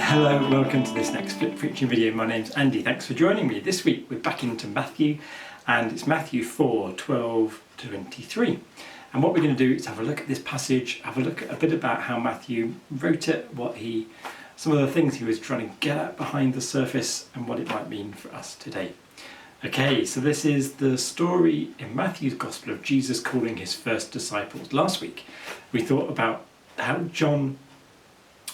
Hello, welcome to this next Flip Preaching video. My name's Andy. Thanks for joining me. This week we're back into Matthew, and it's Matthew 4:12-23. And what we're going to do is have a look at this passage, have a look at a bit about how Matthew wrote it, some of the things he was trying to get at behind the surface, and what it might mean for us today. Okay, so this is the story in Matthew's Gospel of Jesus calling his first disciples. Last week we thought about how John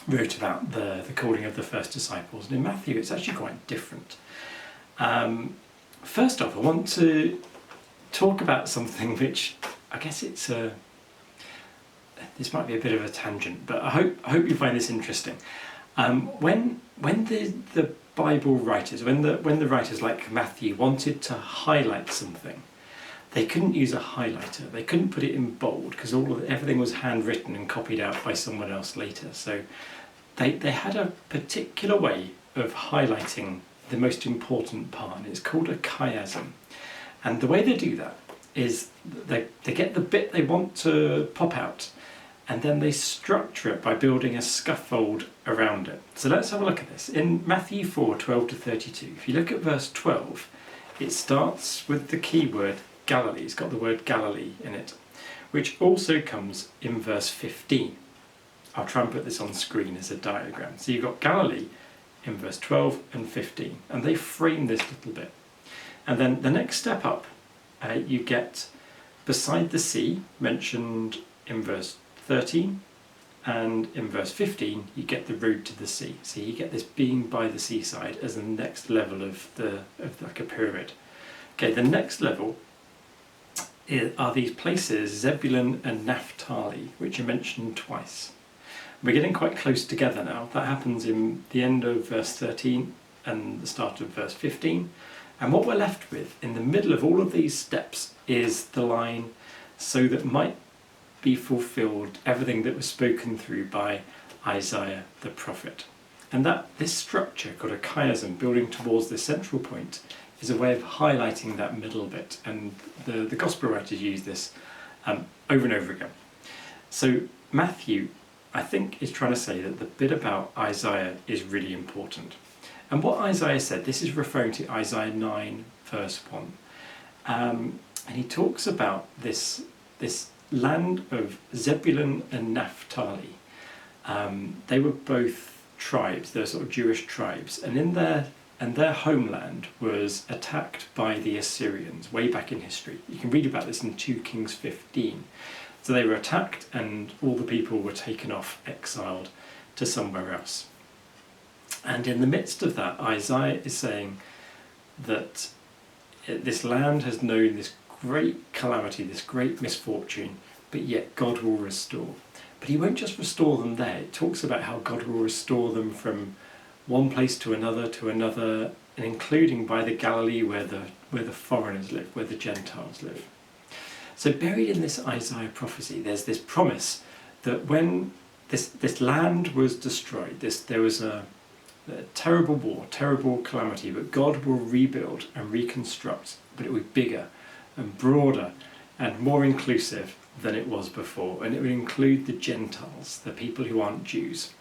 wrote about the calling of the first disciples, and in Matthew it's actually quite different. First off, I want to talk about something which I guess this might be a bit of a tangent, but I hope you find this interesting. When the Bible writers, when the writers like Matthew wanted to highlight something, they couldn't use a highlighter. They couldn't put it in bold because everything was handwritten and copied out by someone else later. So they had a particular way of highlighting the most important part, and it's called a chiasm. And the way they do that is they get the bit they want to pop out, and then they structure it by building a scaffold around it. So let's have a look at this. In Matthew 4:12-32, if you look at verse 12, it starts with the key word Galilee. It's got the word Galilee in it, which also comes in verse 15. I'll try and put this on screen as a diagram. So you've got Galilee in verse 12 and 15, and they frame this little bit. And then the next step up, you get beside the sea, mentioned in verse 13, and in verse 15 you get the road to the sea. So you get this being by the seaside as the next level of like a pyramid. Okay, the next level are these places, Zebulun and Naphtali, which are mentioned twice. We're getting quite close together now. That happens in the end of verse 13 and the start of verse 15. And what we're left with in the middle of all of these steps is the line, so that might be fulfilled everything that was spoken through by Isaiah the prophet. And this structure, called a chiasm, building towards the central point, is a way of highlighting that middle bit. And the gospel writers use this over and over again. So Matthew, I think, is trying to say that the bit about Isaiah is really important. And what Isaiah said, this is referring to Isaiah 9 verse 1. And he talks about this land of Zebulun and Naphtali. They were both tribes, they're sort of Jewish tribes, and their homeland was attacked by the Assyrians way back in history. You can read about this in 2 Kings 15. So they were attacked and all the people were taken off, exiled to somewhere else. And in the midst of that, Isaiah is saying that this land has known this great calamity, this great misfortune, but yet God will restore. But he won't just restore them there. It talks about how God will restore them from one place to another, and including by the Galilee where the foreigners live, where the Gentiles live. So buried in this Isaiah prophecy, there's this promise that when this land was destroyed, there was a terrible war, terrible calamity, but God will rebuild and reconstruct, but it will be bigger and broader and more inclusive than it was before, and it will include the Gentiles, the people who aren't Jews.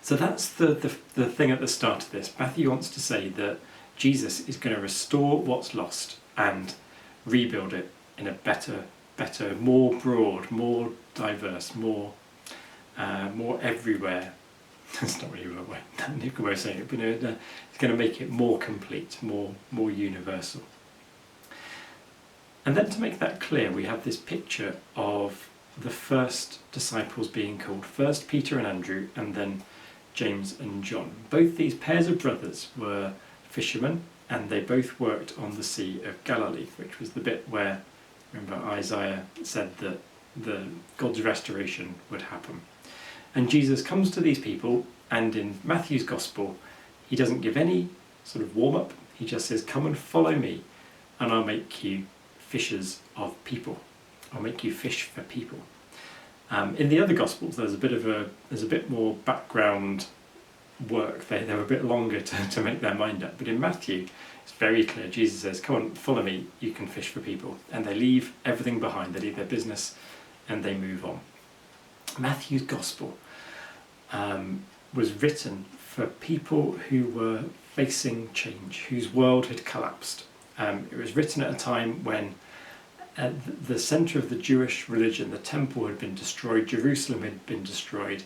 So that's the thing at the start of this. Matthew wants to say that Jesus is going to restore what's lost and rebuild it in a better, more broad, more diverse, more everywhere. That's not really a good way of saying it, but it's going to make it more complete, more universal. And then to make that clear, we have this picture of the first disciples being called, first Peter and Andrew, and then James and John. Both these pairs of brothers were fishermen, and they both worked on the Sea of Galilee, which was the bit where, remember, Isaiah said that God's restoration would happen. And Jesus comes to these people, and in Matthew's Gospel, he doesn't give any sort of warm-up. He just says, come and follow me, and I'll make you fishers of people. I'll make you fish for people. In the other Gospels, there's a bit more background work. They're a bit longer to make their mind up. But in Matthew, it's very clear. Jesus says, come on, follow me, you can fish for people. And they leave everything behind. They leave their business and they move on. Matthew's Gospel was written for people who were facing change, whose world had collapsed. It was written at a time when the centre of the Jewish religion, the temple, had been destroyed, Jerusalem had been destroyed,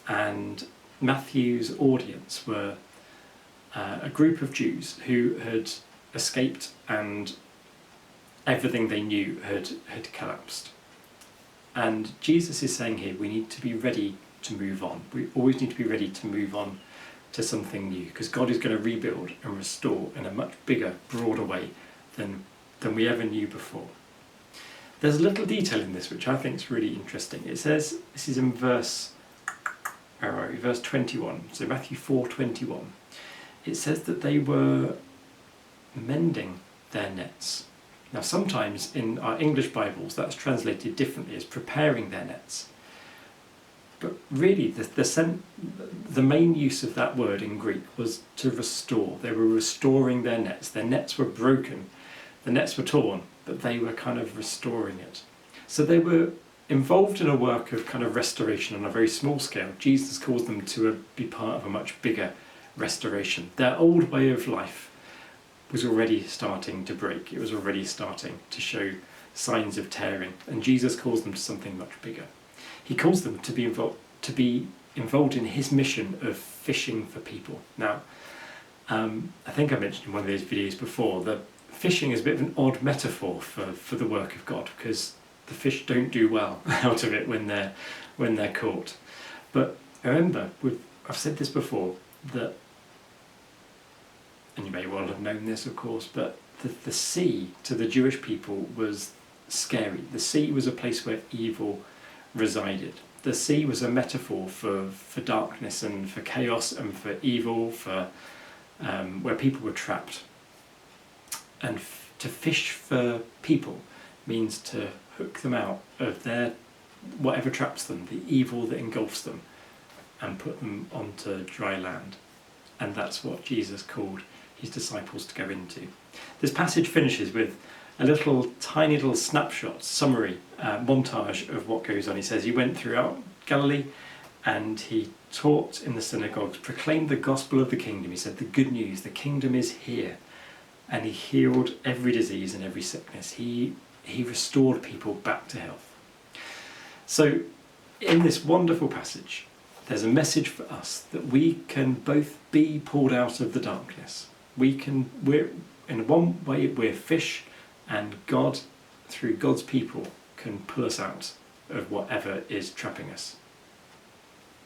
and Matthew's audience were a group of Jews who had escaped and everything they knew had collapsed. And Jesus is saying here, we need to be ready to move on. We always need to be ready to move on to something new, because God is going to rebuild and restore in a much bigger, broader way than we ever knew before. There's a little detail in this which I think is really interesting. It says, this is in verse 21, so Matthew 4:21. It says that they were mending their nets. Now sometimes in our English Bibles that's translated differently as preparing their nets. But really the main use of that word in Greek was to restore. They were restoring their nets. Their nets were broken, the nets were torn, but they were kind of restoring it. So they were involved in a work of kind of restoration on a very small scale. Jesus calls them to be part of a much bigger restoration. Their old way of life was already starting to break. It was already starting to show signs of tearing, and Jesus calls them to something much bigger. He calls them to be involved in his mission of fishing for people. Now, I think I mentioned in one of those videos before that fishing is a bit of an odd metaphor for the work of God, because the fish don't do well out of it when they're caught. But remember, I've said this before, that, and you may well have known this of course, but the sea to the Jewish people was scary. The sea was a place where evil resided. The sea was a metaphor for darkness and for chaos and for evil, for where people were trapped. And to fish for people means to hook them out of their whatever traps them, the evil that engulfs them, and put them onto dry land. And that's what Jesus called his disciples to go into. This passage finishes with a tiny little snapshot, summary, montage of what goes on. He says he went throughout Galilee and he taught in the synagogues, proclaimed the gospel of the kingdom. He said the good news, the kingdom is here. And he healed every disease and every sickness. He restored people back to health. So in this wonderful passage, there's a message for us that we can both be pulled out of the darkness. We're in one way we're fish, and God, through God's people, can pull us out of whatever is trapping us.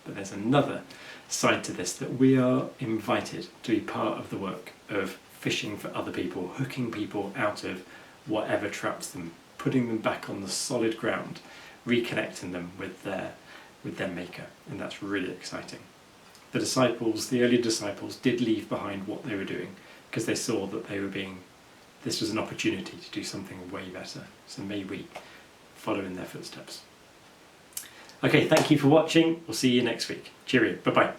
But there's another side to this, that we are invited to be part of the work of fishing for other people, hooking people out of whatever traps them, putting them back on the solid ground, reconnecting them with their maker. And that's really exciting. The early disciples did leave behind what they were doing because they saw that this was an opportunity to do something way better. So may we follow in their footsteps. Okay, thank you for watching. We'll see you next week. Cheerio. Bye-bye.